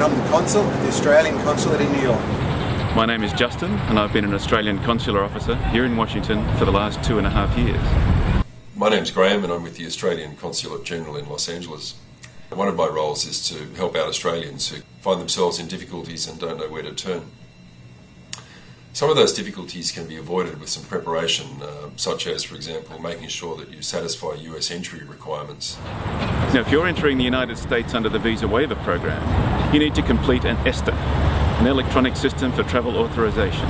and I'm the Consul at the Australian Consulate in New York. My name is Justin, and I've been an Australian Consular Officer here in Washington for the last 2.5 years. My name's Graham, and I'm with the Australian Consulate General in Los Angeles. One of my roles is to help out Australians who find themselves in difficulties and don't know where to turn. Some of those difficulties can be avoided with some preparation, such as, for example, making sure that you satisfy US entry requirements. Now, if you're entering the United States under the Visa Waiver Program, you need to complete an ESTA, an electronic system for travel authorization.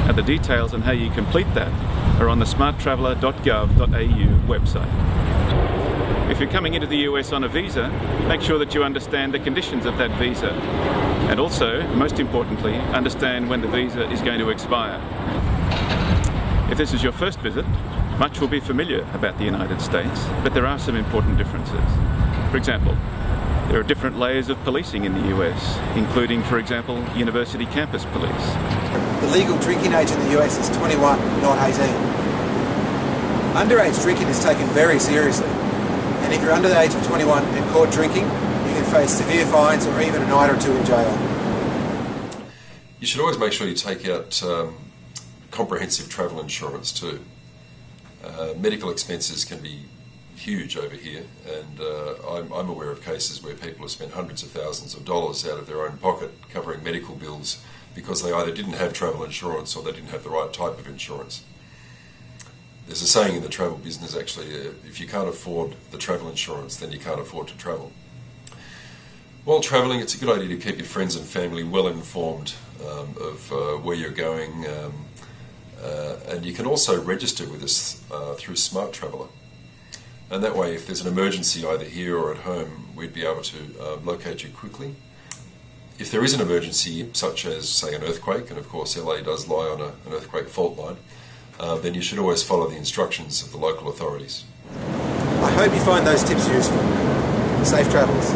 And the details on how you complete that are on the smartraveller.gov.au website. If you're coming into the US on a visa, make sure that you understand the conditions of that visa. And also, most importantly, understand when the visa is going to expire. If this is your first visit, much will be familiar about the United States, but there are some important differences. For example, there are different layers of policing in the US, including, for example, university campus police. The legal drinking age in the US is 21, not 18. Underage drinking is taken very seriously, and if you're under the age of 21 and caught drinking, you can face severe fines or even a night or two in jail. You should always make sure you take out comprehensive travel insurance too. Medical expenses can be huge over here, and I'm aware of cases where people have spent hundreds of thousands of dollars out of their own pocket covering medical bills because they either didn't have travel insurance or they didn't have the right type of insurance. There's a saying in the travel business, actually, if you can't afford the travel insurance, then you can't afford to travel. While travelling, it's a good idea to keep your friends and family well informed of where you're going, and you can also register with us through smartraveller. And that way, if there's an emergency either here or at home, we'd be able to locate you quickly. If there is an emergency, such as, say, an earthquake, and of course LA does lie on an earthquake fault line, then you should always follow the instructions of the local authorities. I hope you find those tips useful. Safe travels.